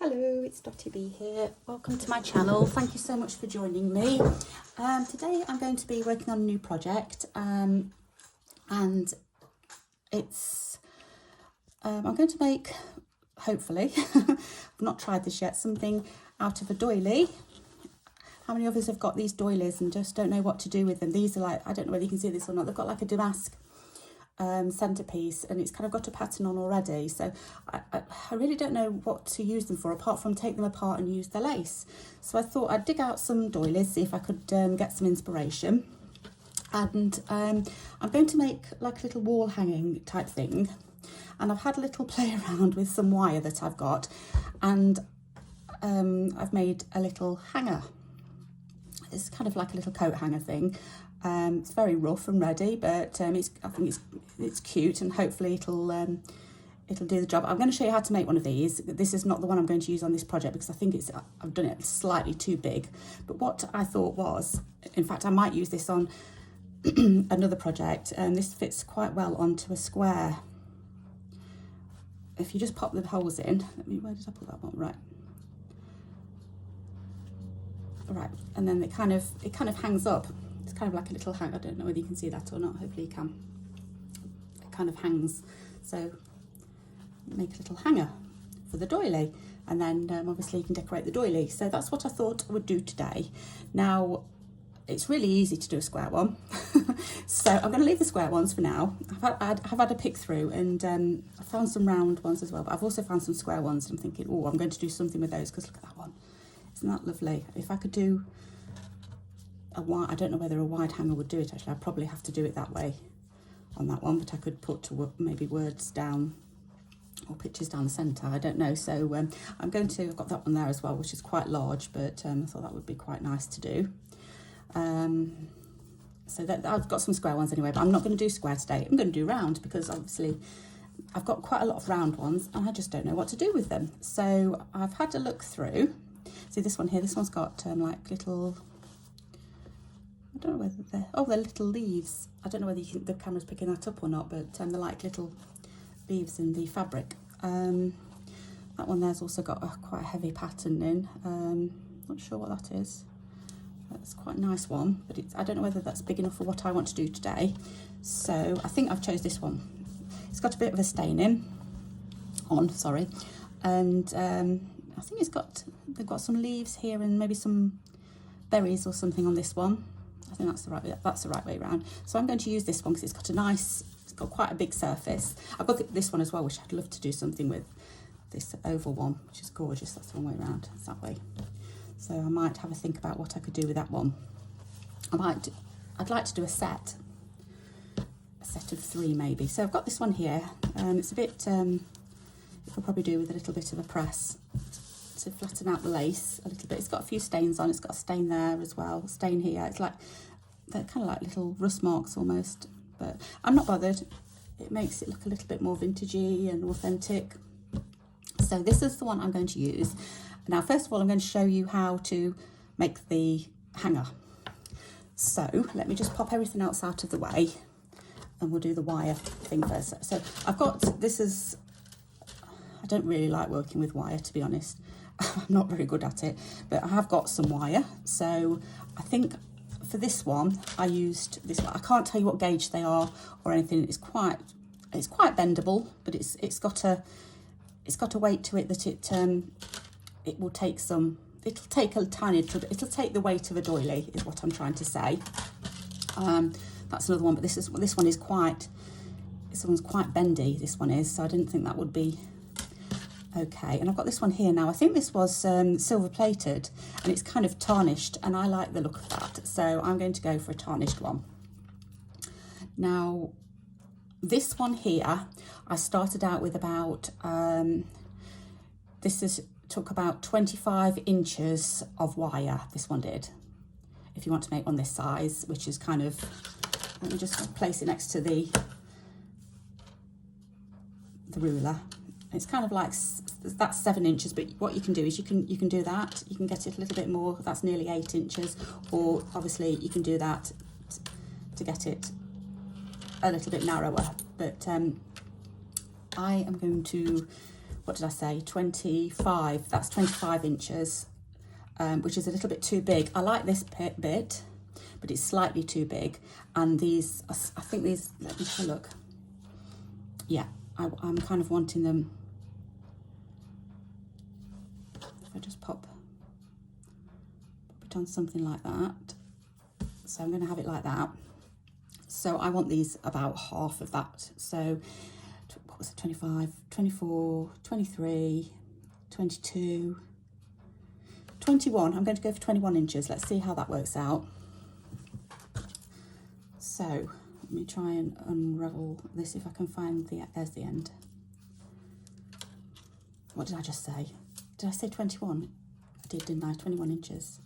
Hello, it's Dotty B here. Welcome to my channel. Thank you so much for joining me. Today I'm going to be working on a new project and it's I'm going to make, hopefully, I've not tried this yet, something out of a doily. How many of us have got these doilies and just don't know what to do with them? These are like, I don't know whether you can see this or not, they've got like a damask centerpiece and it's kind of got a pattern on already, so I really don't know what to use them for apart from take them apart and use the lace. So I thought I'd dig out some doilies, see if I could get some inspiration, and I'm going to make like a little wall hanging type thing, and I've had a little play around with some wire that I've got, and I've made a little hanger. It's kind of like a little coat hanger thing. It's very rough and ready, but I think it's cute, and hopefully it'll do the job. I'm going to show you how to make one of these. This is not the one I'm going to use on this project because I think I've done it slightly too big. But what I thought was, in fact, I might use this on another project, and this fits quite well onto a square. If you just pop the holes in, where did I put that one? Right, and then it kind of hangs up. It's kind of like a little hang. I don't know whether you can see that or not. Hopefully you can. It kind of hangs. So make a little hanger for the doily, and then obviously you can decorate the doily. So that's what I thought I would do today. Now it's really easy to do a square one, so I'm going to leave the square ones for now. I've had a pick through, and I found some round ones as well, but I've also found some square ones. I'm thinking, oh, I'm going to do something with those because look at that one. Isn't that lovely? If I could do a wide, I don't know whether a wide hanger would do it actually. I'd probably have to do it that way on that one, but I could put maybe words down or pictures down the centre, I don't know. So I've got that one there as well, which is quite large, but I thought that would be quite nice to do. So that I've got some square ones anyway, but I'm not going to do square today. I'm going to do round because obviously I've got quite a lot of round ones and I just don't know what to do with them. So I've had a look through. See this one here, this one's got like little, I don't know whether they're little leaves. I don't know whether the camera's picking that up or not, but they're like little leaves in the fabric. That one there's also got quite a heavy pattern in. Not sure what that is. That's quite a nice one, but I don't know whether that's big enough for what I want to do today. So I think I've chose this one. It's got a bit of a stain sorry, and I think they've got some leaves here and maybe some berries or something on this one. I think that's the right way around. So I'm going to use this one because it's got quite a big surface. I've got this one as well, which I'd love to do something with, this oval one, which is gorgeous. That's the wrong way around, it's that way. So I might have a think about what I could do with that one. I'd like to do a set of 3 maybe. So I've got this one here, and it's a bit, you could probably do with a little bit of a press to flatten out the lace a little bit. It's got a few stains on. It's got a stain there as well, stain here. It's like, they're kind of like little rust marks almost, but I'm not bothered. It makes it look a little bit more vintagey and authentic. So this is the one I'm going to use. Now, first of all, I'm going to show you how to make the hanger. So let me just pop everything else out of the way and we'll do the wire thing first. So I've got, I don't really like working with wire, to be honest. I'm not very good at it, but I have got some wire. So I think for this one, I used this one. I can't tell you what gauge they are or anything. It's quite bendable, but it's got a weight to it that it will take some. It'll take a tiny. It'll take the weight of a doily, is what I'm trying to say. That's another one, but this one is quite. This one's quite bendy. This one is, so I didn't think that would be. Okay, and I've got this one here now. I think this was silver plated and it's kind of tarnished, and I like the look of that, so I'm going to go for a tarnished one. Now this one here, I started out with about took about 25 inches of wire. This one did, if you want to make one this size, which is kind of, let me just place it next to the ruler. It's kind of like, that's 7 inches, but what you can do is you can do that. You can get it a little bit more. That's nearly 8 inches, or obviously you can do that to get it a little bit narrower. But I am going to what did I say, 25, that's 25 inches, which is a little bit too big. I like this bit, but it's slightly too big. And these, I think these, let me have a look. Yeah, I'm kind of wanting them, if I just pop it on something like that. So I'm going to have it like that. So I want these about half of that. So what was it, 25, 24, 23, 22, 21. I'm going to go for 21 inches. Let's see how that works out. So let me try and unravel this if I can find there's the end. What did I just say? Did I say 21? I did, didn't I? 21 inches.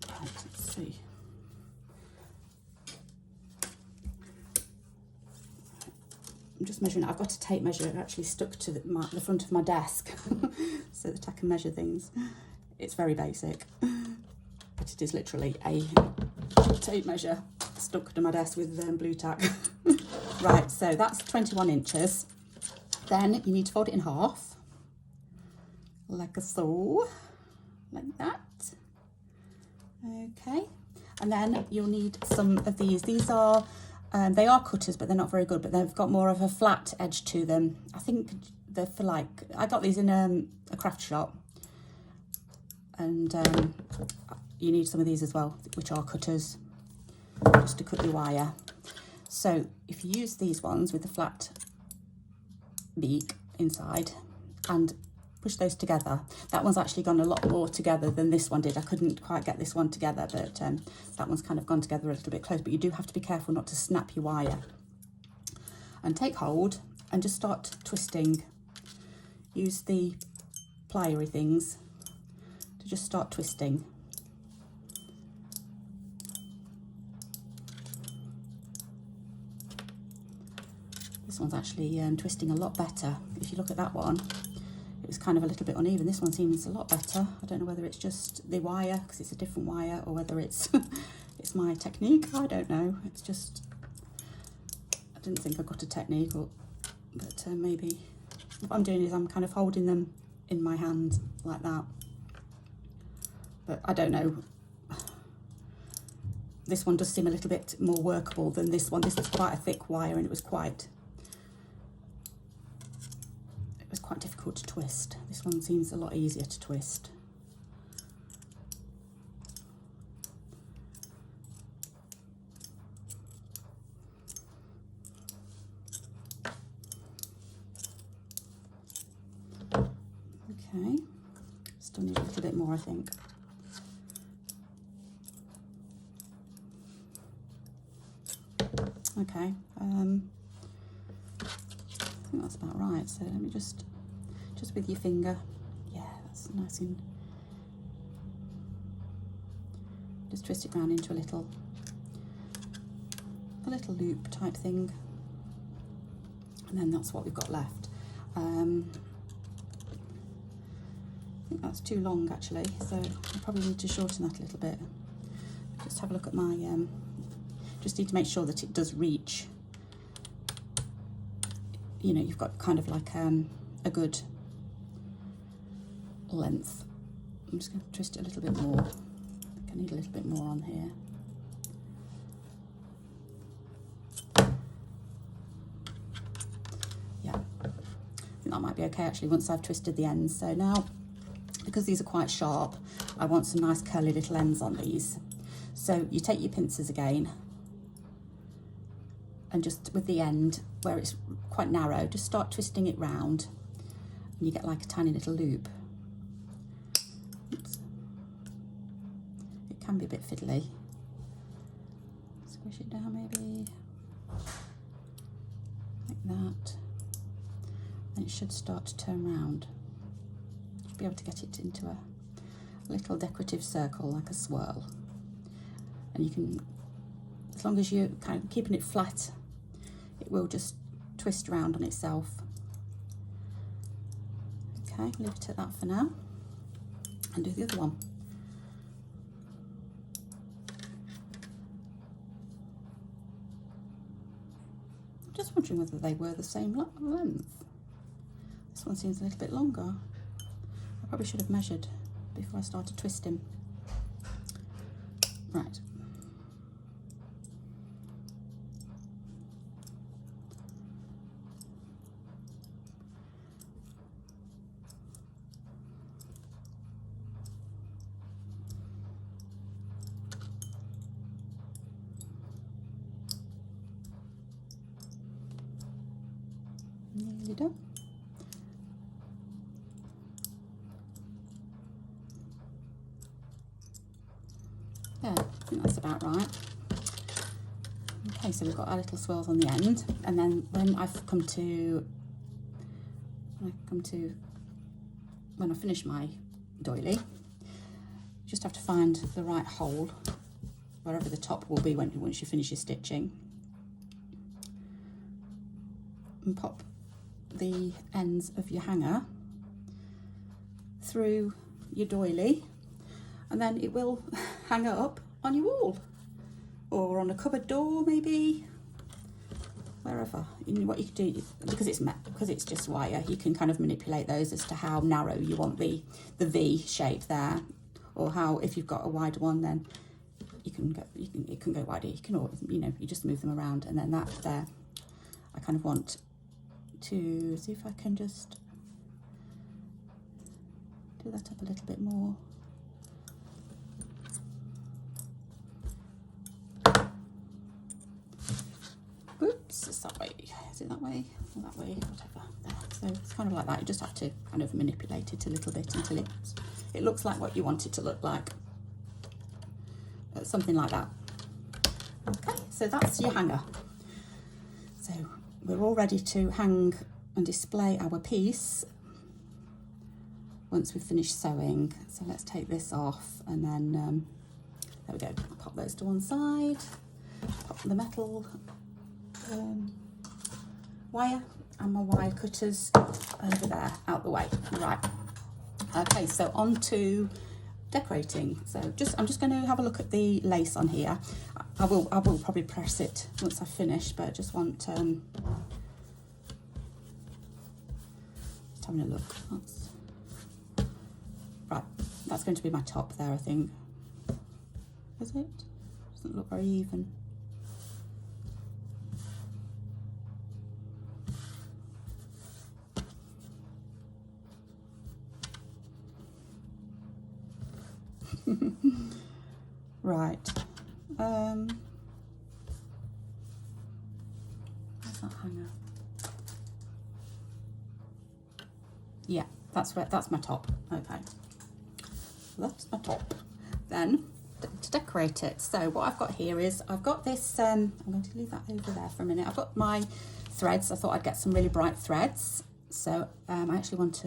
Right, let's see. I'm just measuring. I've got a tape measure actually stuck to the front of my desk so that I can measure things. It's very basic, but it is literally a tape measure stuck to my desk with blue tack. Right, so that's 21 inches. Then you need to fold it in half, like so, like that. Okay, and then you'll need some of these. These are they are cutters, but they're not very good, but they've got more of a flat edge to them. I think they're for like, I got these in a craft shop, and you need some of these as well, which are cutters, just to cut your wire. So if you use these ones with the flat beak inside and push those together, that one's actually gone a lot more together than this one did. I couldn't quite get this one together, but that one's kind of gone together a little bit close, but you do have to be careful not to snap your wire. And take hold and just start twisting. Use the plier things to just start twisting. This one's actually twisting a lot better. If you look at that one, it was kind of a little bit uneven. This one seems a lot better. I don't know whether it's just the wire, because it's a different wire, or whether it's it's my technique. I don't know. It's just, I didn't think I got a technique, but maybe what I'm doing is I'm kind of holding them in my hand like that. But I don't know. This one does seem a little bit more workable than this one. This was quite a thick wire, and it was quite difficult to twist. This one seems a lot easier to twist. Okay, still need a little bit more, I think. Okay, I think that's about right. So let me just with your finger, yeah, that's nice, and just twist it round into a little loop type thing, and then that's what we've got left. I think that's too long actually, so I probably need to shorten that a little bit. Just have a look at my just need to make sure that it does reach, you know, you've got kind of like a good length. I'm just going to twist it a little bit more. I think I need a little bit more on here. Yeah, I think that might be okay actually once I've twisted the ends. So now, because these are quite sharp, I want some nice curly little ends on these. So you take your pincers again, and just with the end where it's quite narrow, just start twisting it round, and you get like a tiny little loop. Oops. It can be a bit fiddly. Squish it down maybe like that, and it should start to turn round. You should be able to get it into a little decorative circle, like a swirl. And you can, as long as you're kind of keeping it flat, it will just twist around on itself. Okay, leave it at that for now, and do the other one. Just wondering whether they were the same length. This one seems a little bit longer. I probably should have measured before I started twisting. Right. Nearly done. Yeah, I think that's about right. Okay, so we've got our little swirls on the end, and then when I finish my doily, you just have to find the right hole wherever the top will be once you finish your stitching, and pop the ends of your hanger through your doily, and then it will hang up on your wall or on a cupboard door, maybe wherever. You know what you could do, because it's just wire, you can kind of manipulate those as to how narrow you want the V shape there, or how, if you've got a wider one, then it can go wider. You can always, you just move them around, and then that there, I kind of want to see if I can just do that up a little bit more. Oops, it's that way. Is it that way or that way? Whatever. There. So it's kind of like that. You just have to kind of manipulate it a little bit until it looks like what you want it to look like. Something like that. Okay, so that's your hanger. So we're all ready to hang and display our piece once we've finished sewing. So let's take this off, and then there we go. I'll pop those to one side, pop the metal wire and my wire cutters over there out the way. Right, okay, so on to decorating. So I'm just going to have a look at the lace on here. I will probably press it once I finish, but I just want just having a look. Right, that's going to be my top there, I think. Is it? Doesn't look very even. Right. Where's that hanger? Yeah, that's my top. Okay, that's my top. Then to decorate it, so what I've got here is I've got this. I'm going to leave that over there for a minute. I've got my threads. I thought I'd get some really bright threads. So I actually want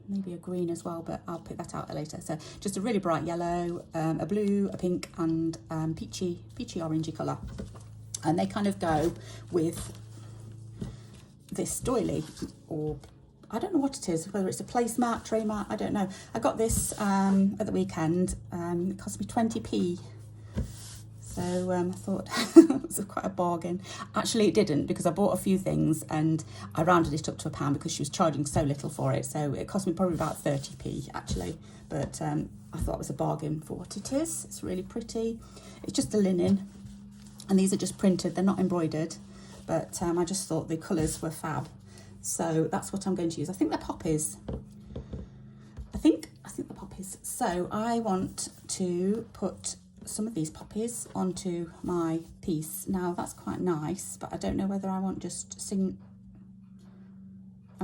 maybe a green as well, but I'll pick that out later. So just a really bright yellow, a blue, a pink, and peachy orangey colour, and they kind of go with this doily, or I don't know what it is, whether it's a placemat, tray mat, I don't know. I got this at the weekend. It cost me 20p. So I thought it was quite a bargain. Actually, it didn't, because I bought a few things and I rounded it up to £1 because she was charging so little for it. So it cost me probably about 30p actually. But I thought it was a bargain for what it is. It's really pretty. It's just a linen, and these are just printed. They're not embroidered, but I just thought the colours were fab. So that's what I'm going to use. I think they're poppies. I think the poppies. So I want to put some of these poppies onto my piece. Now that's quite nice, but I don't know whether I want just I'm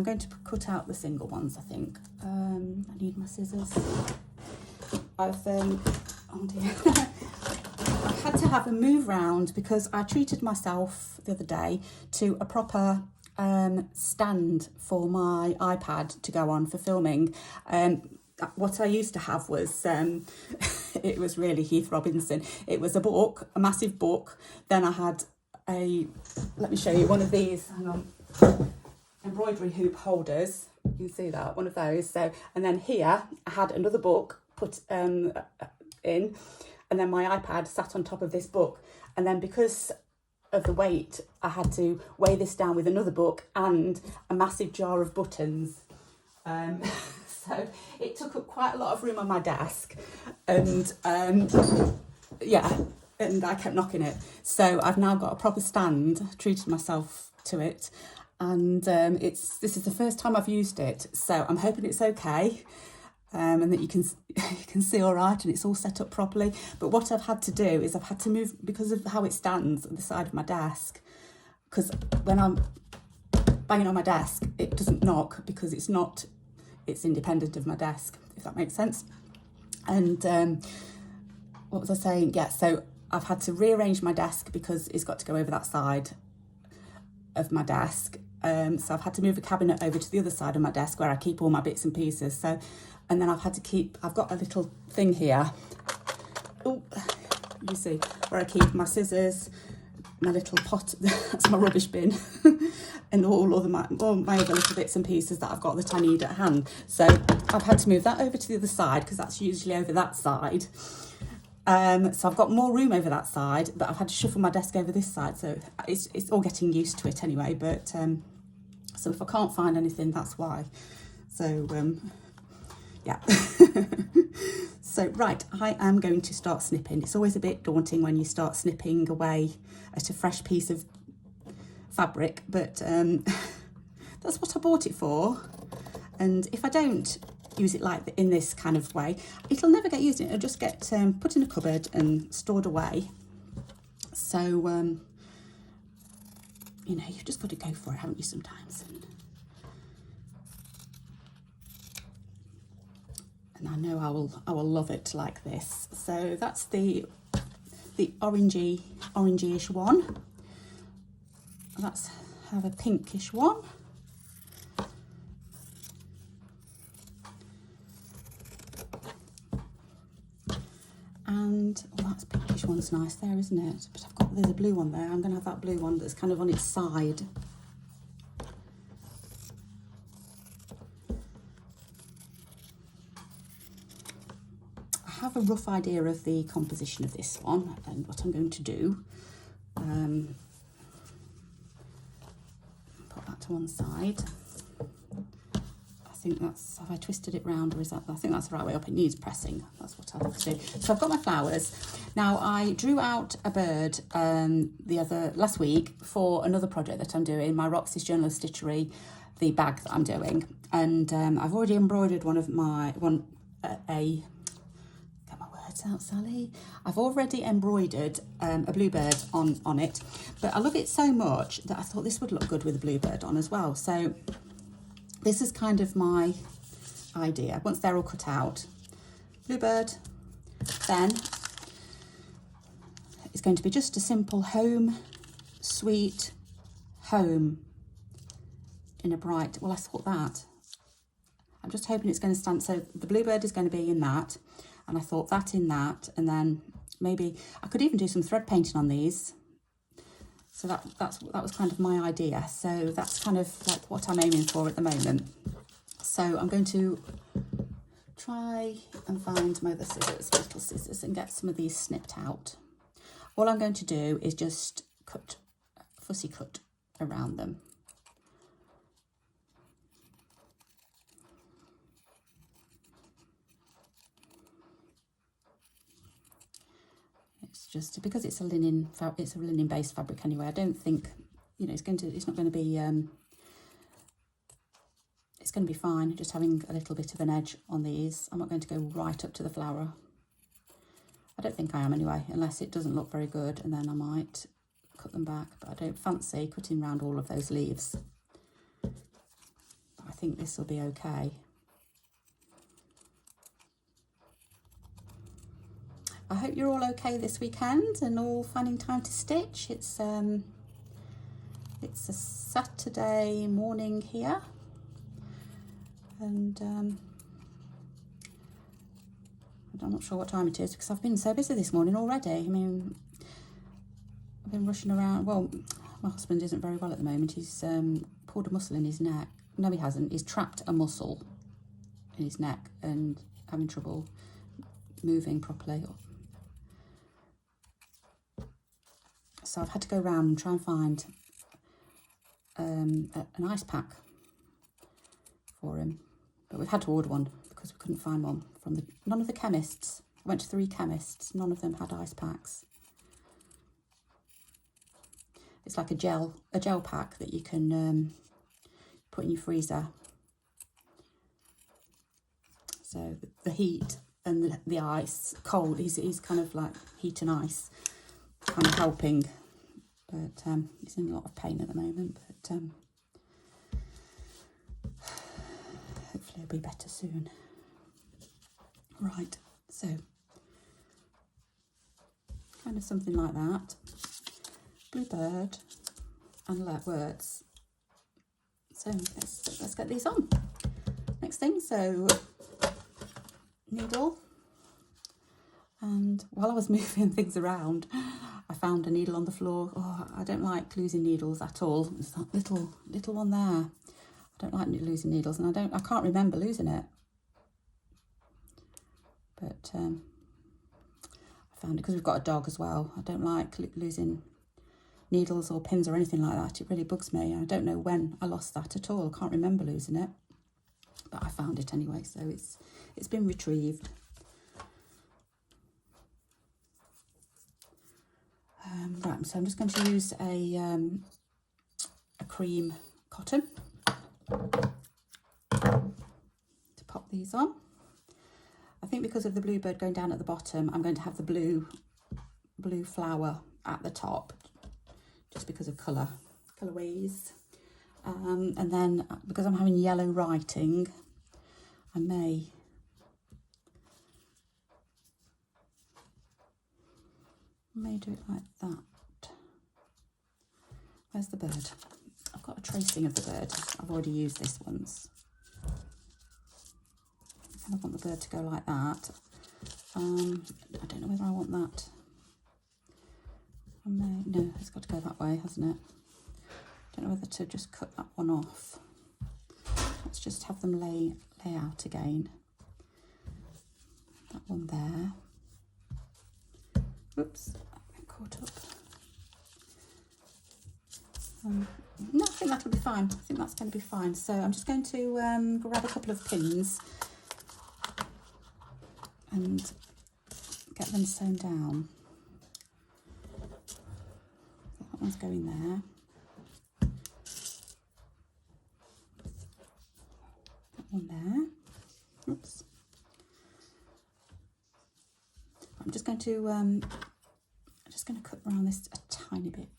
going to cut out the single ones, I think. I need my scissors. I've oh dear. I've had to have a move round because I treated myself the other day to a proper stand for my iPad to go on for filming. What I used to have was it was really Heath Robinson. It was a book, a massive book. Then I had let me show you, one of these, hang on, embroidery hoop holders. You can see that, one of those. So, and then here I had another book put in, and then my iPad sat on top of this book. And then because of the weight, I had to weigh this down with another book and a massive jar of buttons. So it took up quite a lot of room on my desk, and yeah, and I kept knocking it. So I've now got a proper stand, treated myself to it, and this is the first time I've used it, so I'm hoping it's okay, and that you can see all right, and it's all set up properly. But what I've had to do is I've had to move, because of how it stands at the side of my desk, because when I'm banging on my desk, it doesn't knock because it's independent of my desk, if that makes sense. And what was I saying? Yeah, so I've had to rearrange my desk because it's got to go over that side of my desk. So I've had to move a cabinet over to the other side of my desk where I keep all my bits and pieces. So, and then I've got a little thing here. Oh, you see, where I keep my scissors, my little pot, that's my rubbish bin, and all my other little bits and pieces that I've got that I need at hand. So I've had to move that over to the other side because that's usually over that side. So I've got more room over that side, but I've had to shuffle my desk over this side. So it's all getting used to it anyway. But so if I can't find anything, that's why. So yeah. So right, I am going to start snipping. It's always a bit daunting when you start snipping away at a fresh piece of fabric, but that's what I bought it for. And if I don't use it like in this kind of way, it'll never get used. It'll just get put in a cupboard and stored away. So you know, you've just got to go for it, haven't you, sometimes? And I know I will love it like this. So that's the orangey-ish one. Let's have a pinkish one. And that pinkish one's nice there, isn't it? But there's a blue one there. I'm going to have that blue one that's kind of on its side. I have a rough idea of the composition of this one and what I'm going to do. Put that to one side. I think that's, have I twisted it round, or is that, I think that's the right way up. It needs pressing. That's what I'll have to do. So I've got my flowers. Now I drew out a bird last week for another project that I'm doing, my Roxy's Journal of Stitchery, the bag that I'm doing. And I've already embroidered out, Sally. I've already embroidered a bluebird on it, but I love it so much that I thought this would look good with a bluebird on as well. So this is kind of my idea. Once they're all cut out, bluebird, then it's going to be just a simple home, sweet home in a bright, well, I thought that. I'm just hoping it's going to stand, so the bluebird is going to be in that. And I thought that in that, and then maybe I could even do some thread painting on these. So that was kind of my idea. So that's kind of like what I'm aiming for at the moment. So I'm going to try and find my other scissors, little scissors, and get some of these snipped out. All I'm going to do is just fussy cut around them. It's just because it's a linen based fabric anyway. I don't think, you know, it's going to be fine just having a little bit of an edge on these. I'm not going to go right up to the flower. I don't think I am anyway, unless it doesn't look very good, and then I might cut them back, but I don't fancy cutting around all of those leaves. But I think this will be okay. I hope you're all okay this weekend and all finding time to stitch. It's a Saturday morning here, and I'm not sure what time it is because I've been so busy this morning already. I mean, I've been rushing around. Well, my husband isn't very well at the moment. He's pulled a muscle in his neck. No, he hasn't. He's trapped a muscle in his neck and having trouble moving properly. so I've had to go around and try and find an ice pack for him. But we've had to order one because we couldn't find one from none of the chemists. I went to 3 chemists, none of them had ice packs. It's like a gel pack that you can put in your freezer. So the heat and the ice, cold, he's kind of like heat and ice, kind of helping. But he's in a lot of pain at the moment, but hopefully he'll be better soon. Right, so kind of something like that. Bluebird and words. So let's get these on. Next thing, so needle. And while I was moving things around, I found a needle on the floor. Oh, I don't like losing needles at all. It's that little one there. I don't like losing needles, and I can't remember losing it. But I found it because we've got a dog as well. I don't like losing needles or pins or anything like that. It really bugs me. I don't know when I lost that at all. I can't remember losing it, but I found it anyway, so it's been retrieved. Right, so I'm just going to use a cream cotton to pop these on. I think because of the bluebird going down at the bottom, I'm going to have the blue flower at the top, just because of colourways. And then because I'm having yellow writing, I may do it like that. Where's the bird? I've got a tracing of the bird. I've already used this once. I kind of want the bird to go like that. I don't know whether I want that. No, it's got to go that way, hasn't it? I don't know whether to just cut that one off. Let's just have them lay out again. That one there. Oops, I got caught up. No, I think that'll be fine. I think that's going to be fine. So I'm just going to grab a couple of pins and get them sewn down. That one's going there. That one there. Oops. I'm just going to cut around this a tiny bit.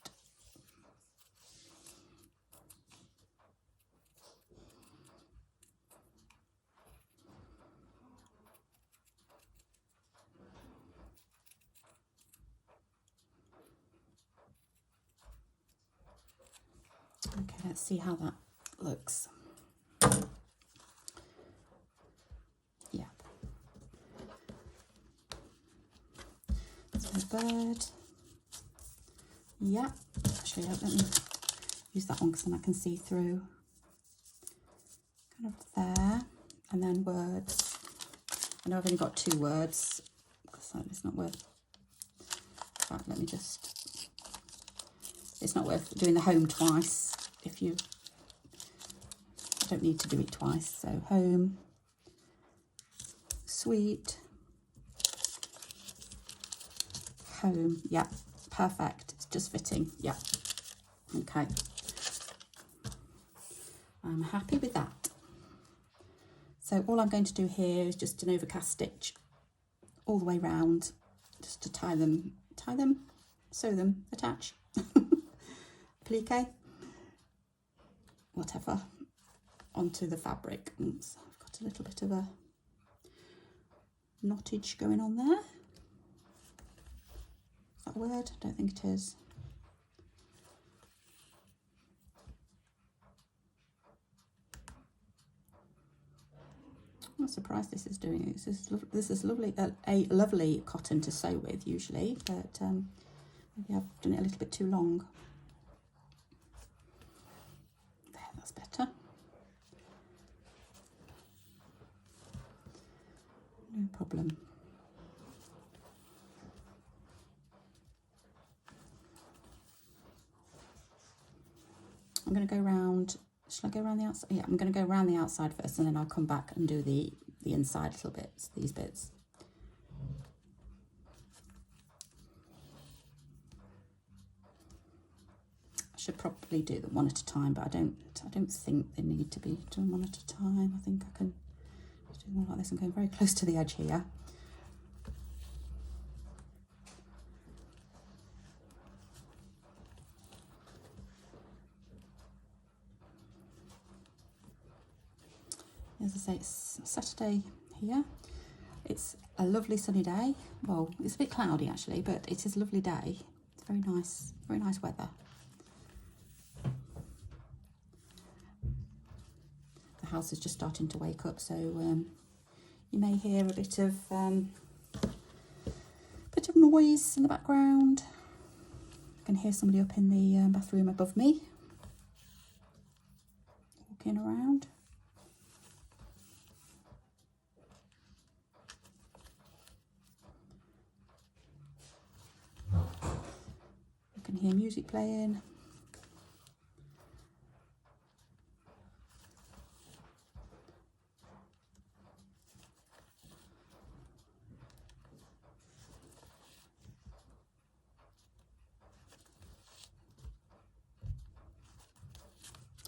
Okay, let's see how that looks. Yeah. So bird. Yeah. Actually, let me use that one because then I can see through. Kind of there. And then words. I know I've only got 2 words because it's not worth. Right, let me just. It's not worth doing the home twice. If you, I don't need to do it twice. So home, sweet, home. Yeah, perfect. It's just fitting. Yeah. Okay. I'm happy with that. So all I'm going to do here is just an overcast stitch all the way round, just to tie them, sew them, attach, appliqué, whatever, onto the fabric. Oops, I've got a little bit of a knottage going on there. Is that a word? I don't think it is. I'm surprised this is doing it. This is lovely, a lovely cotton to sew with usually, but maybe I've done it a little bit too long. There, that's better. No problem. I'm going to go around, shall I go around the outside? Yeah, I'm going to go around the outside first, and then I'll come back and do the inside little bits, these bits. I should probably do them one at a time, but I don't think they need to be done one at a time. I think I can do them like this. I'm going very close to the edge here. As I say, it's Saturday here. It's a lovely sunny day. Well, it's a bit cloudy actually, but it is a lovely day. It's very nice weather. The house is just starting to wake up, so you may hear a bit of noise in the background. I can hear somebody up in the bathroom above me, walking around. You can hear music playing.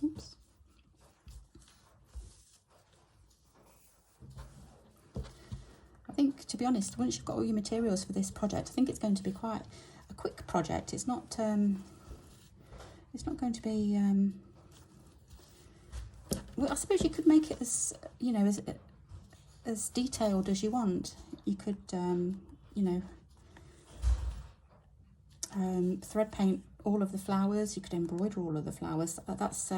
Oops. I think, to be honest, once you've got all your materials for this project, I think it's going to be quite a quick project. It's not going to be. Well, I suppose you could make it as, you know, as detailed as you want. You could, you know, thread paint all of the flowers. You could embroider all of the flowers. That's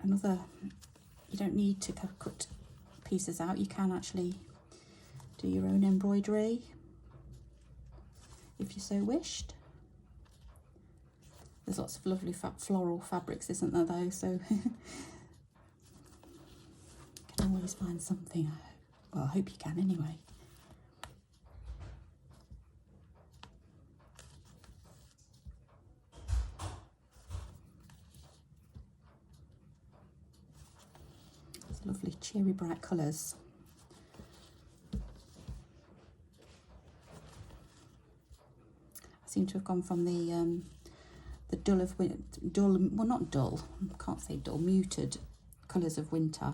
another. You don't need to cut pieces out. You can actually do your own embroidery if you so wished. There's lots of lovely floral fabrics, isn't there, though? So you can always find something. Well, I hope you can anyway. It's lovely, cheery, bright colours. I seem to have gone from the dull, well, not dull, I can't say dull, muted colours of winter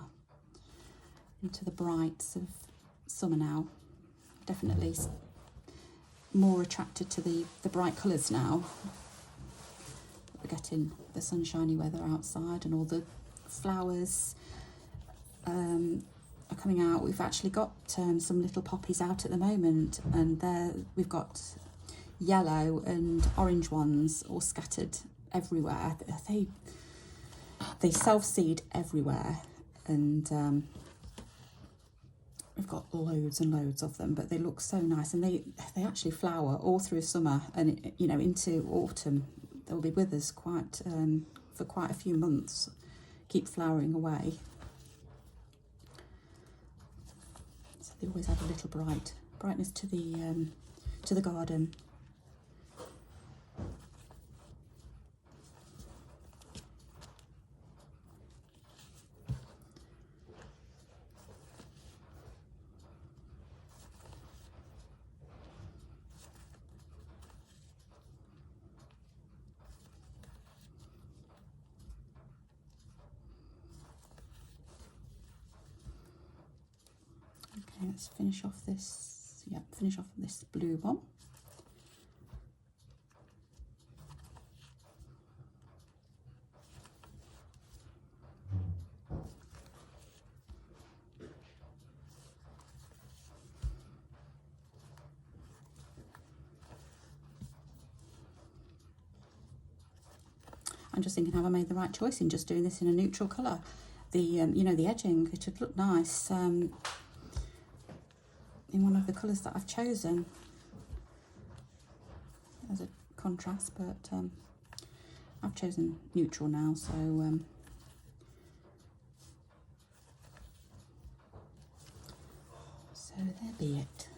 into the bright sort of summer now. Definitely more attracted to the bright colours now. We're getting the sunshiny weather outside and all the flowers are coming out. We've actually got some little poppies out at the moment, and there we've got yellow and orange ones all scattered everywhere. They self-seed everywhere, and we've got loads and loads of them, but they look so nice, and they actually flower all through summer, and you know, into autumn they'll be with us quite for quite a few months, keep flowering away. So they always add a little brightness to the garden. Okay, let's finish off this. Yeah, finish off this blue one. I'm just thinking, have I made the right choice in just doing this in a neutral colour? The you know, the edging, it should look nice in one of the colours that I've chosen as a contrast, but I've chosen neutral now, so there be it.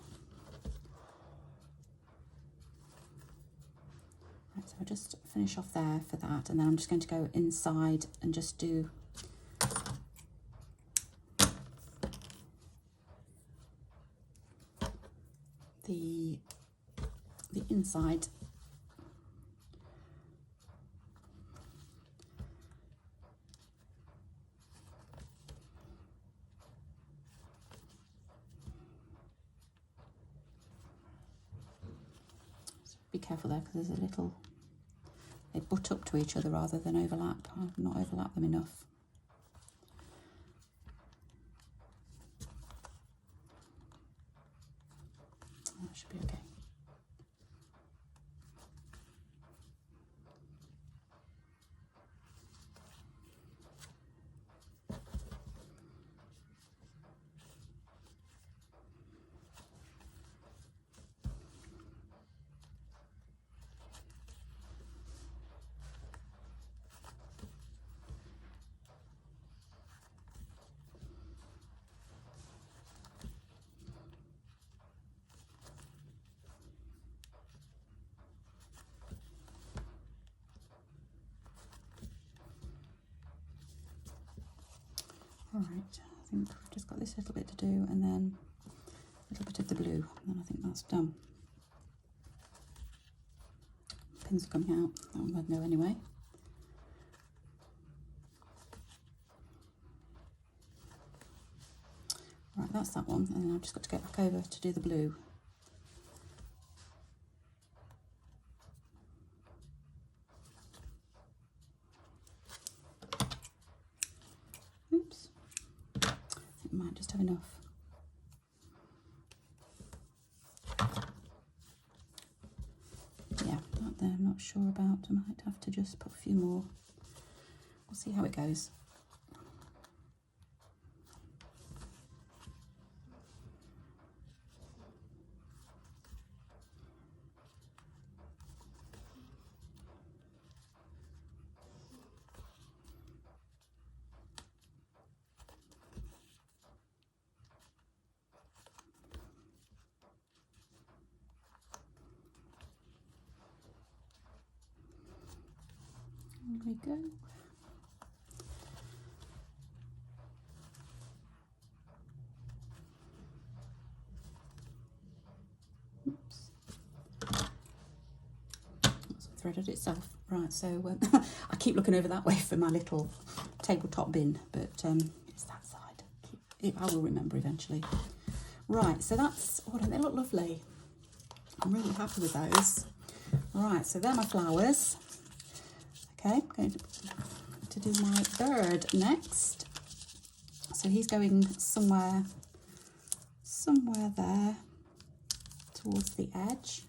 Right, so I'll just finish off there for that, and then I'm just going to go inside and just do the inside. Be careful there, because there's a little, they butt up to each other rather than overlap. I've not overlapped them enough. That should be okay. All right, I think we've just got this little bit to do, and then a little bit of the blue, and then I think that's done. Pins are coming out, that one I'd know anyway. Right, that's that one, and then I've just got to get back over to do the blue. Oops, I think I might just have enough. Yeah, that there I'm not sure about. I might have to just put a few more. We'll see how it goes. There we go. Oops. It's threaded itself. Right, so I keep looking over that way for my little tabletop bin, but it's that side. I will remember eventually. Right, so that's, oh, don't they look lovely? I'm really happy with those. Right, so they're my flowers. Okay, I'm going to do my bird next. So he's going somewhere there towards the edge.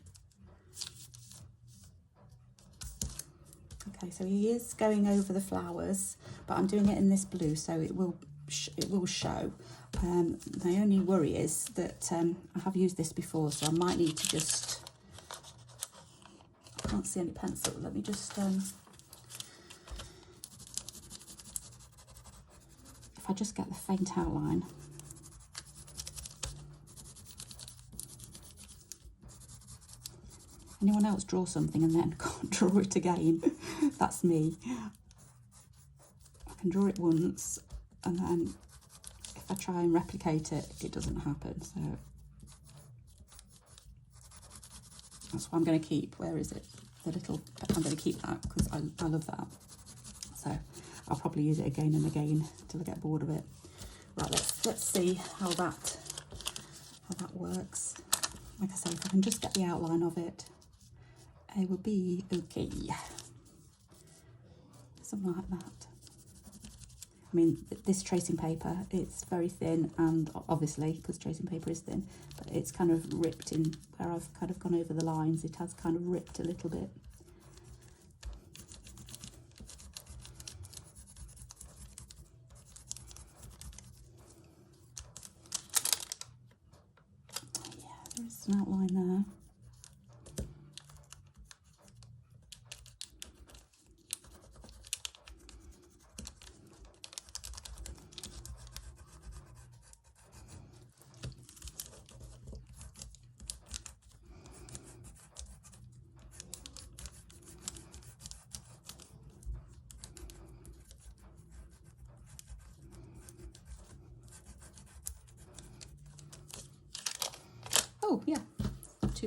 Okay, so he is going over the flowers, but I'm doing it in this blue, so it will show. My only worry is that I have used this before, so I might need to just, I can't see any pencil, let me just, if I just get the faint outline. Anyone else draw something and then can't draw it again? That's me. I can draw it once, and then if I try and replicate it, it doesn't happen. So that's why I'm going to keep, where is it? The little, I'm going to keep that because I love that. So I'll probably use it again and again until I get bored of it. Right, let's see how that works. Like I say, if I can just get the outline of it, I will be okay. Something like that. I mean, this tracing paper, it's very thin, and obviously, because tracing paper is thin, but it's kind of ripped in where I've kind of gone over the lines. It has kind of ripped a little bit. Yeah, there is an outline there.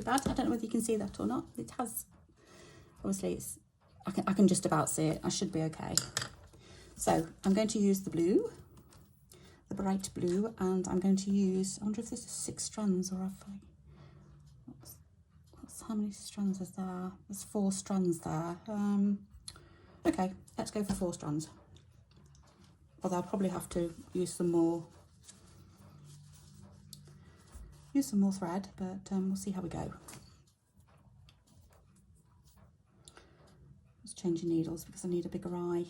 bad. I don't know whether you can see that or not. It has, obviously it's, I can just about see it. I should be okay. So I'm going to use the blue, the bright blue, and I'm going to use, I wonder if this is 6 strands or have I, how many strands is there? There's 4 strands there. Okay, let's go for 4 strands. Although I'll probably have to use some more thread, but we'll see how we go. Just changing needles because I need a bigger eye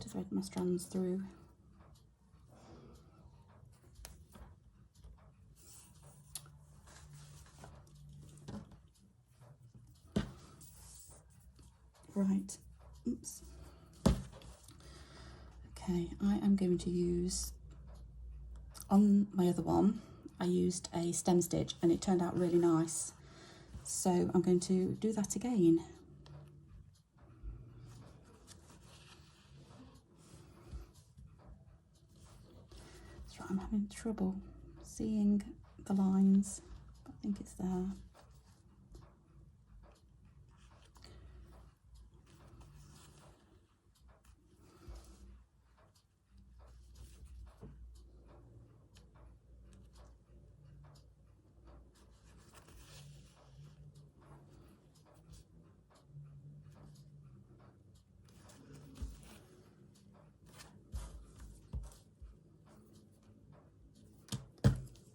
to thread my strands through. Right, oops. Okay, I am going to use, on my other one, I used a stem stitch and it turned out really nice. So I'm going to do that again. That's right, I'm having trouble seeing the lines, but I think it's there.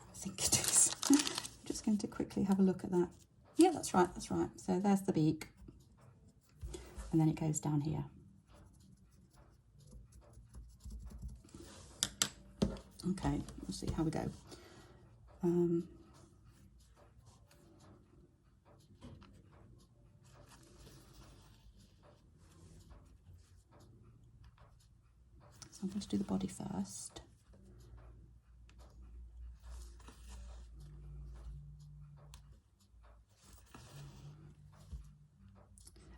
I think it is. I'm just going to quickly have a look at that. Yeah, that's right, that's right. So there's the beak. And then it goes down here. Okay, we'll see how we go. So I'm going to do the body first.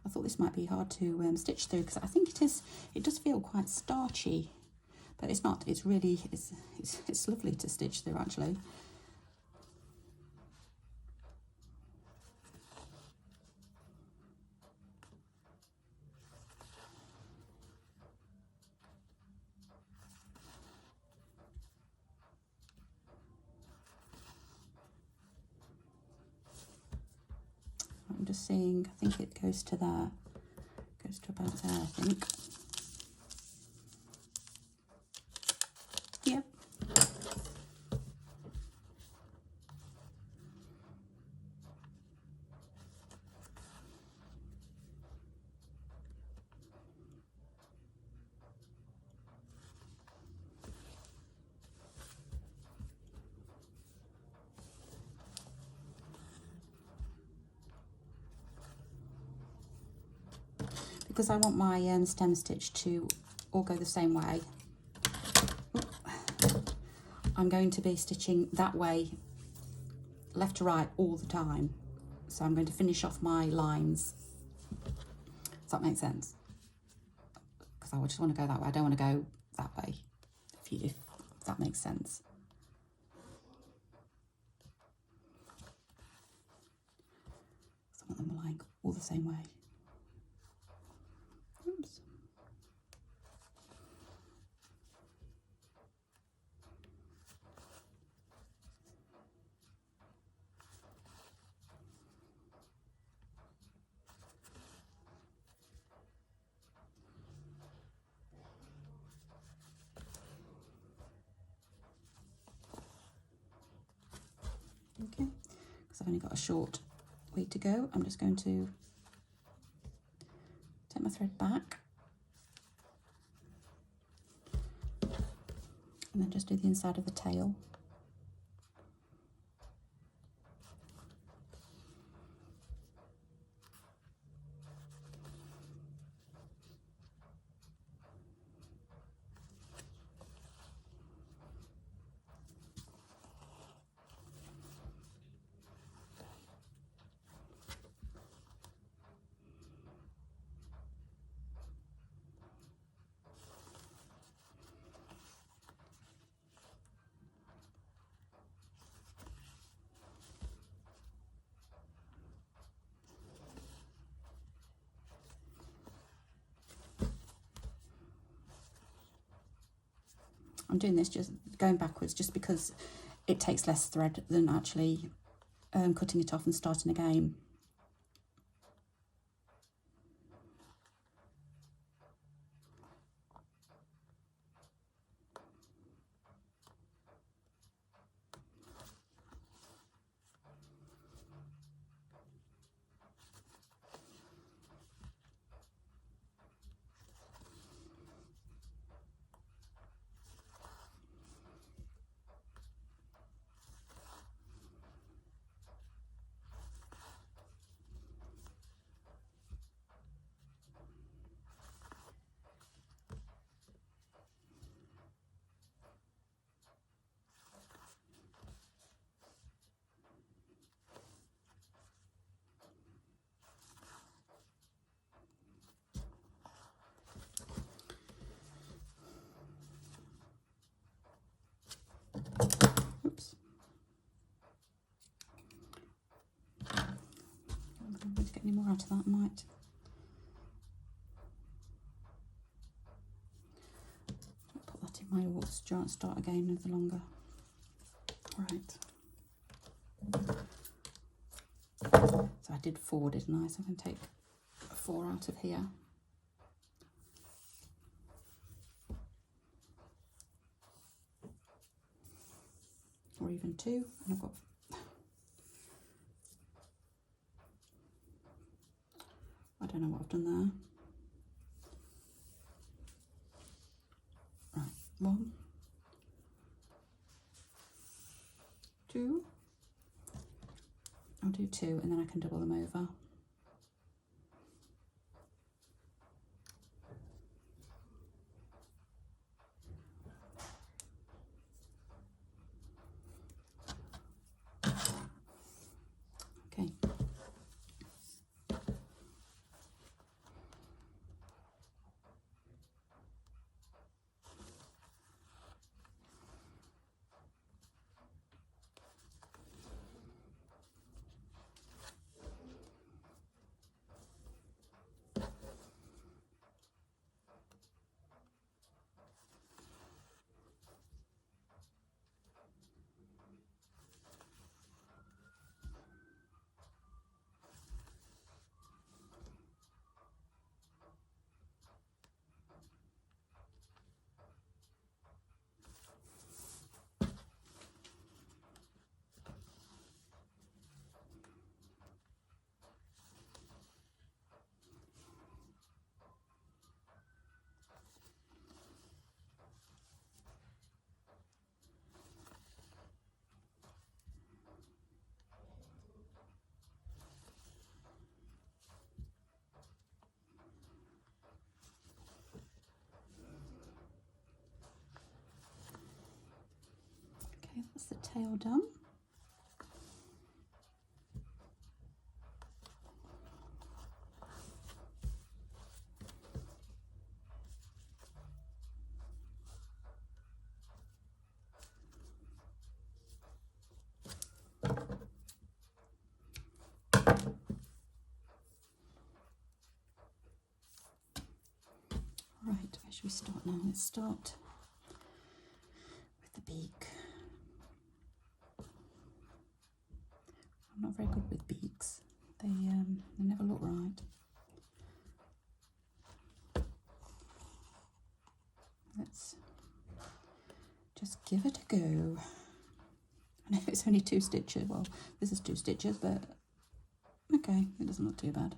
I thought this might be hard to stitch through because I think it is. It does feel quite starchy, but it's not. It's really it's lovely to stitch through actually. I'm just seeing, I think it goes to there, goes to about there, I think. Yep. Because I want my stem stitch to all go the same way, I'm going to be stitching that way, left to right all the time. So I'm going to finish off my lines. Does that make sense? Because I just want to go that way. I don't want to go that way, if that makes sense. So I want them lying all the same way. Oops. Okay, because I've only got a short way to go, I'm just going to take my thread back and then just do the inside of the tail. I'm doing this just going backwards just because it takes less thread than actually cutting it off and starting again. Oops. I'm not going to get any more out of that, I might. Put that in my water jar and start again with the longer. Right. So I did 4, didn't I? So I'm going to take 4 out of here. Or even 2, and I've got I don't know what I've done there. Right, 1, 2. I'll do 2 and then I can double them over. Okay. Okay, that's the tail done. Right, where should we start now? Let's start with the beak. I'm not very good with beaks. They never look right. Let's just give it a go. I know it's only 2 stitches. Well, this is 2 stitches, but okay, it doesn't look too bad.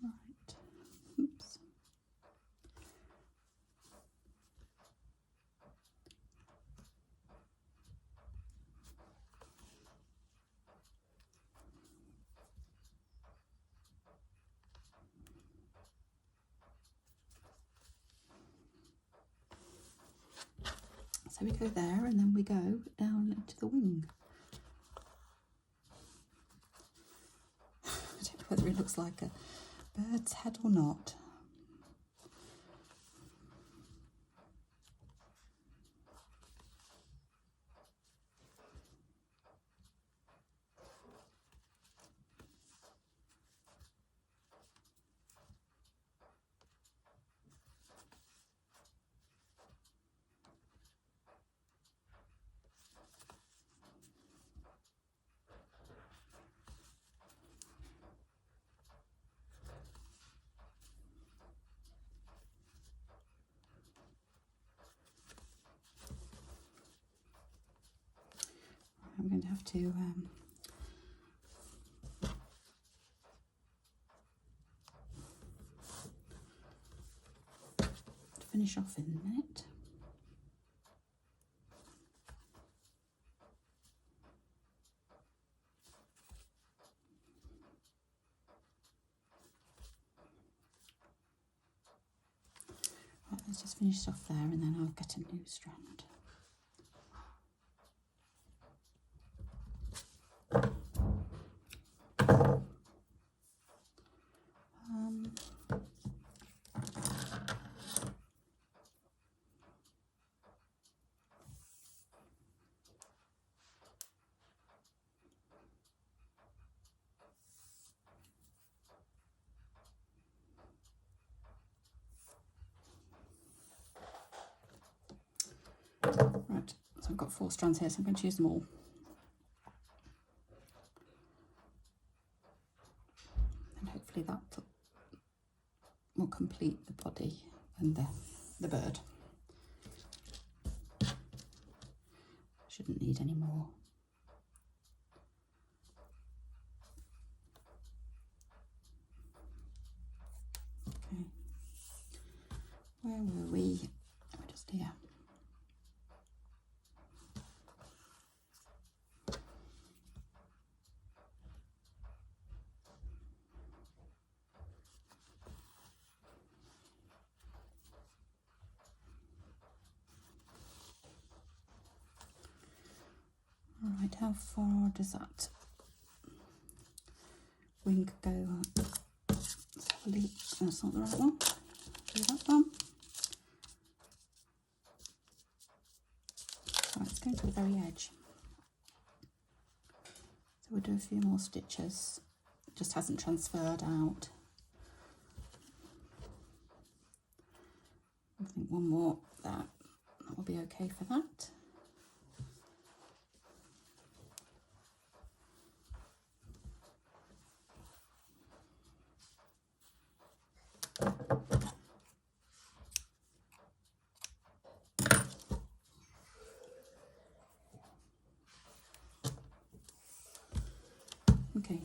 Right. Oops. So we go there and then we go down into the wing. I don't know whether it looks like a bird's head or not. going to have to finish off in a minute. Right, let's just finish off there and then I'll get a new strand. Right, so I've got 4 strands here, so I'm going to use them all. And hopefully that will complete the body and the bird. Shouldn't need any more. Okay, where were we? We're just here. Right, how far does that wing go? Let's have a look. That's not the right one. Do that one. Right, it's going to the very edge. So we'll do a few more stitches. It just hasn't transferred out. I think one more, that will be okay for that. Okay.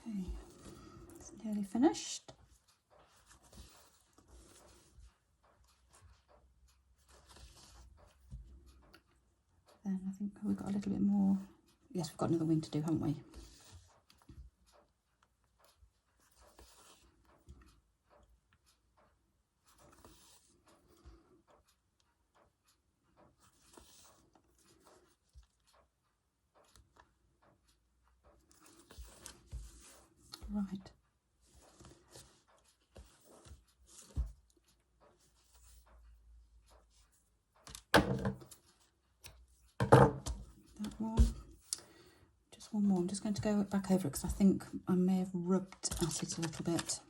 Okay, it's nearly finished. Then I think we've got a little bit more. Yes, we've got another wing to do, haven't we? Right. That one. Just one more. I'm just going to go back over it because I think I may have rubbed at it a little bit.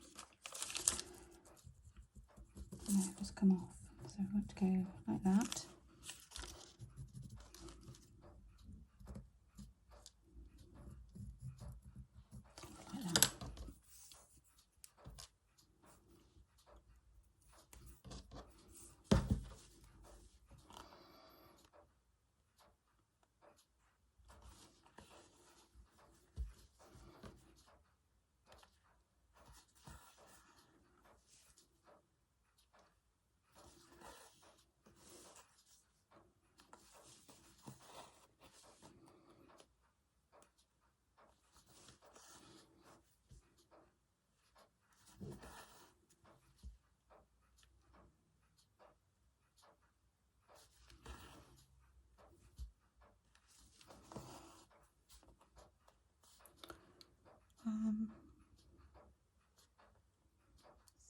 It may have just come off. So I'm going to go like that. Like that. I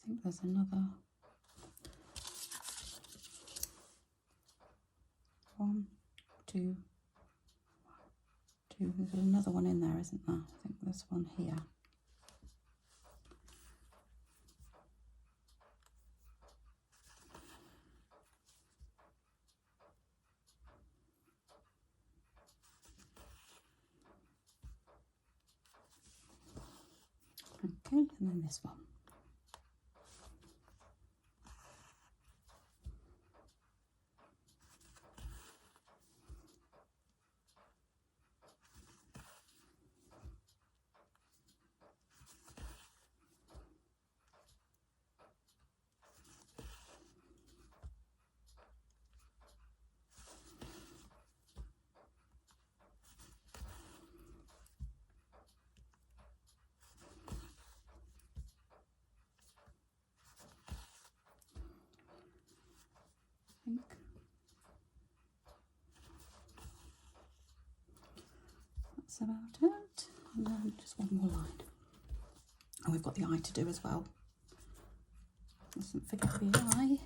think there's another one, two. There's another one in there, isn't there? I think there's one here. Okay, and then this one. I think that's about it. And then just one more line. Oh, we've got the eye to do as well. Mustn't forget the eye.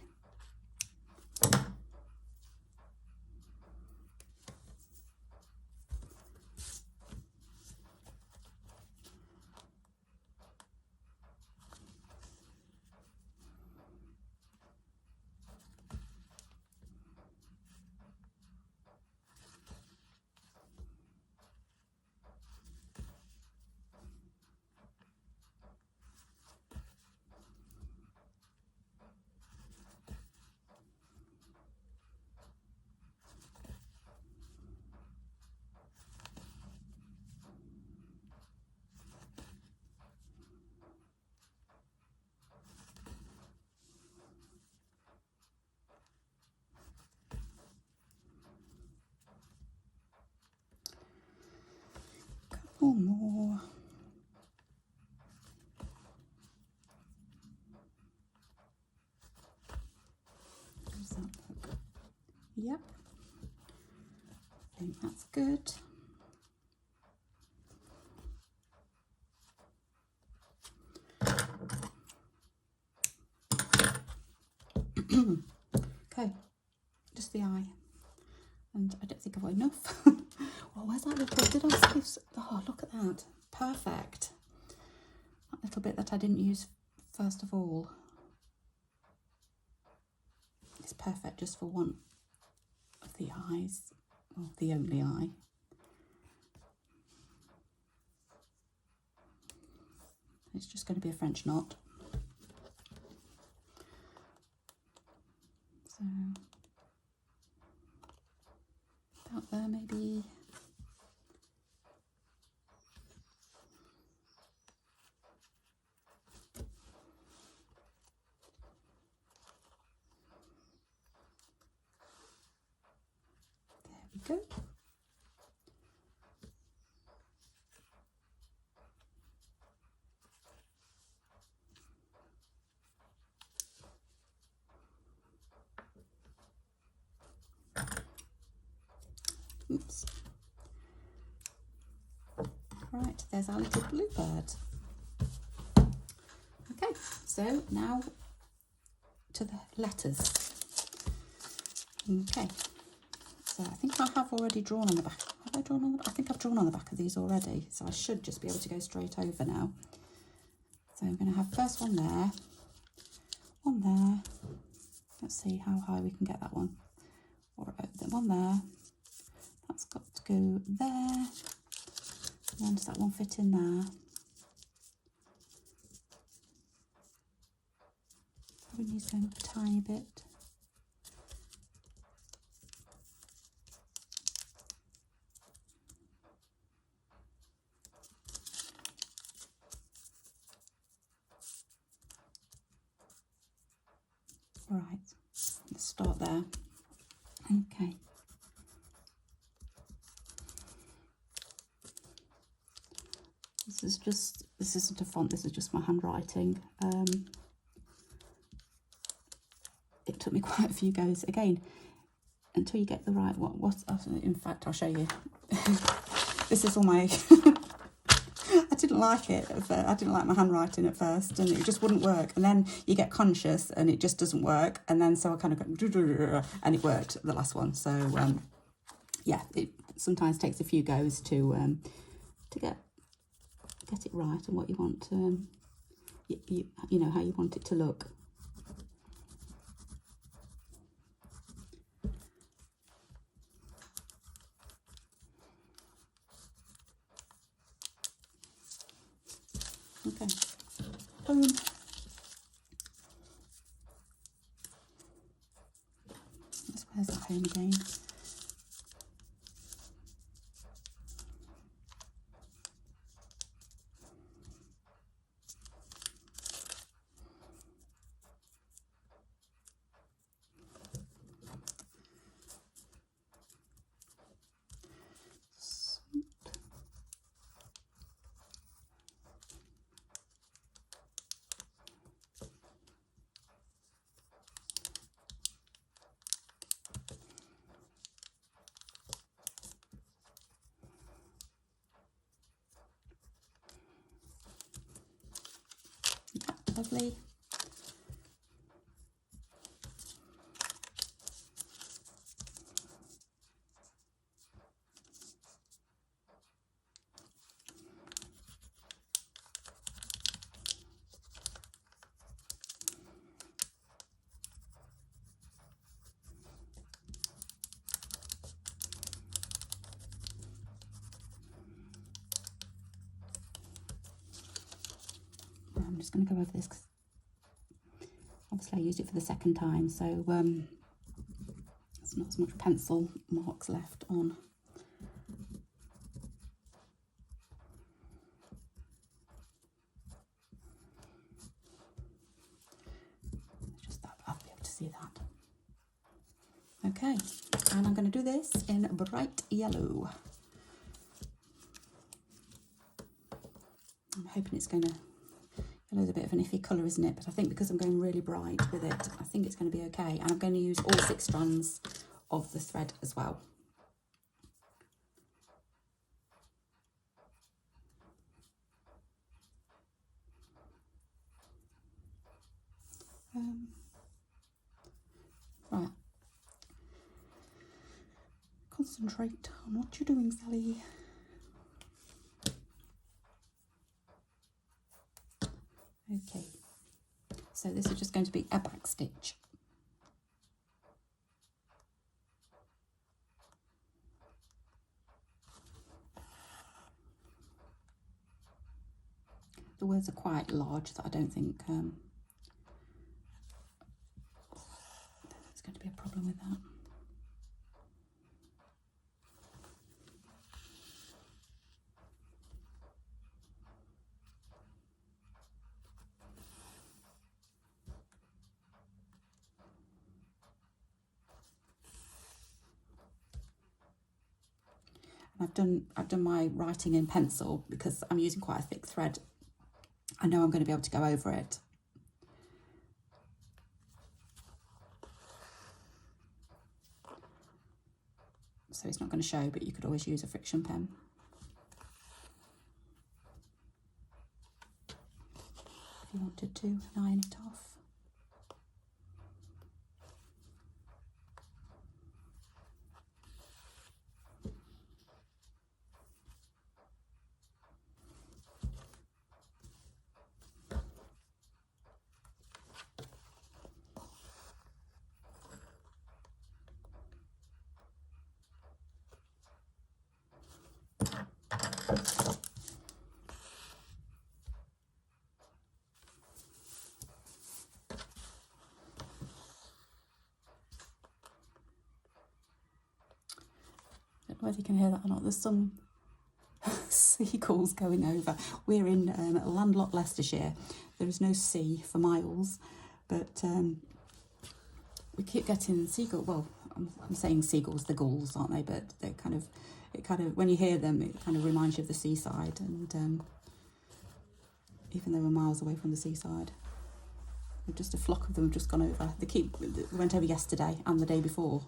Couple more. Does that look? Yep. I think that's good. Okay, just the eye. And I don't think I've got enough. Well, where's that little, did I skip? Oh, look at that. Perfect. That little bit that I didn't use first of all. It's perfect just for one of the eyes, or the only eye. It's just going to be a French knot. So, about there maybe. There we go. Oops. Right, there's our little bluebird. Okay, so now to the letters. Okay, so I think I have already drawn on the back. Have I drawn on the back? I think I've drawn on the back of these already, so I should just be able to go straight over now. So I'm going to have first one there, one there. Let's see how high we can get that one. Or one there. That's got to go there. And then does that one fit in there? Probably needs going up a tiny bit. Right, let's start there. Okay. This isn't a font, this is just my handwriting. It took me quite a few goes again until you get the right one. In fact, I'll show you. This is all my I didn't didn't like it. I didn't like my handwriting at first, and it just wouldn't work. And then you get conscious, and it just doesn't work. And then so I kind of go, and it worked the last one. So yeah, it sometimes takes a few goes to get it right and what you want. You know how you want it to look. Okay, boom. Where's that home again? Lovely. I'm just going to go over this because obviously I used it for the second time, so there's not as much pencil marks left on. Just that, I'll be able to see that. Okay, and I'm going to do this in bright yellow. I'm hoping it's going to, yellow's a bit of an iffy colour, isn't it? But I think because I'm going really bright with it, I think it's going to be okay. And I'm going to use all 6 strands of the thread as well. Right. Concentrate on what you're doing, Sally. Okay, so this is just going to be a back stitch. The words are quite large, so I don't think there's going to be a problem with that. I've done my writing in pencil because I'm using quite a thick thread. I know I'm going to be able to go over it. So it's not going to show, but you could always use a friction pen. If you wanted to iron it off. I don't know whether you can hear that or not. There's some seagulls going over. We're in landlocked Leicestershire. There is no sea for miles, but we keep getting seagulls. Well, I'm saying seagulls, the gulls, aren't they? But they kind of, when you hear them, it kind of reminds you of the seaside. And even though we're miles away from the seaside, just a flock of them have just gone over. They went over yesterday and the day before.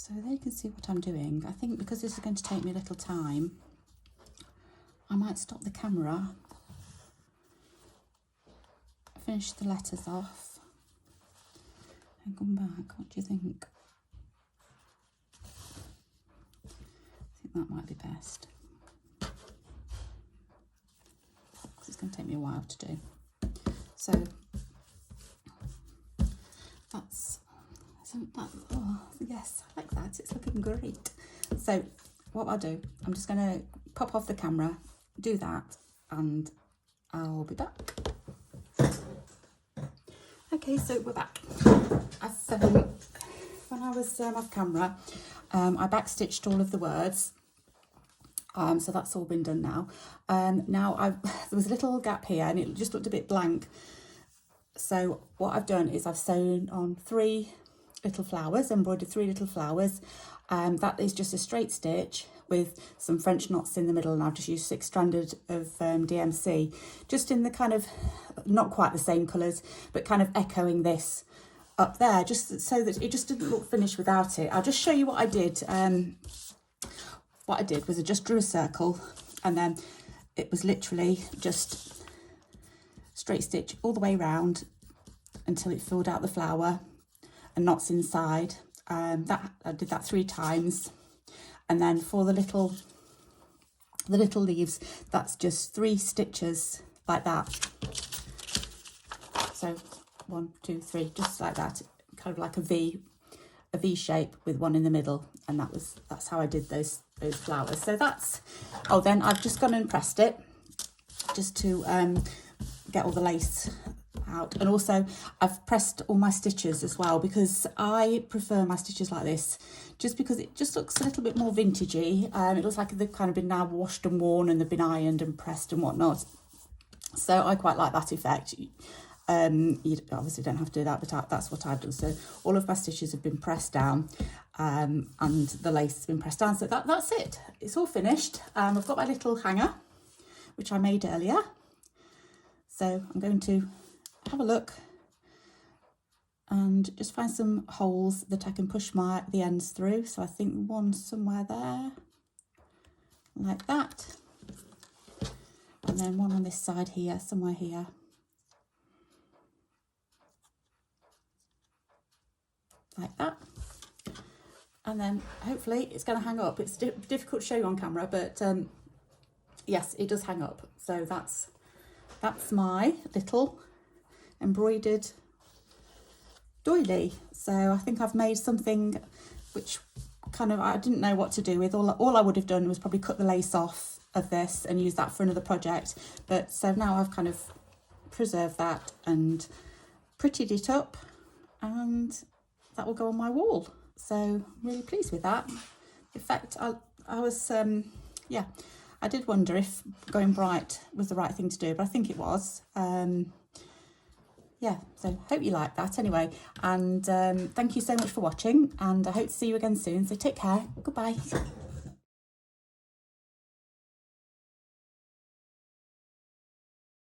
So there you can see what I'm doing. I think because this is going to take me a little time, I might stop the camera, finish the letters off, and come back. What do you think? I think that might be best. It's going to take me a while to do. So oh yes, I like that. It's looking great. So what I'll do, I'm just going to pop off the camera, do that, and I'll be back. Okay, so we're back. When I was off camera, I backstitched all of the words. So that's all been done now. Now there was a little gap here and it just looked a bit blank. So what I've done is I've sewn on 3 little flowers, embroidered 3 little flowers. That is just a straight stitch with some French knots in the middle, and I've just used 6 stranded of DMC, just in the kind of, not quite the same colours, but kind of echoing this up there, just so that it just didn't look finished without it. I'll just show you what I did. What I did was I just drew a circle, and then it was literally just straight stitch all the way around until it filled out the flower and knots inside. That I did that 3 times, and then for the little leaves, that's just 3 stitches like that. So 1, 2, 3, just like that, kind of like a V shape with 1 in the middle, and that's how I did those flowers. So that's, oh, then I've just gone and pressed it just to get all the lace out, and also I've pressed all my stitches as well, because I prefer my stitches like this, just because it just looks a little bit more vintagey. It looks like they've kind of been now washed and worn and they've been ironed and pressed and whatnot, so I quite like that effect. You obviously don't have to do that, but that's what I've done. So all of my stitches have been pressed down, and the lace has been pressed down. So that's it. It's all finished. I've got my little hanger, which I made earlier. So I'm going to have a look and just find some holes that I can push the ends through. So I think one somewhere there, like that, and then one on this side here, somewhere here. Like that, and then hopefully it's going to hang up. It's difficult to show you on camera, but yes, it does hang up. So that's my little embroidered doily. So I think I've made something which kind of, I didn't know what to do with. All I would have done was probably cut the lace off of this and use that for another project, but so now I've kind of preserved that and prettied it up, and that will go on my wall. So I'm really pleased with that. In fact, I was, yeah, I did wonder if going bright was the right thing to do, but I think it was. Yeah, so hope you like that anyway. And thank you so much for watching, and I hope to see you again soon. So take care. Goodbye.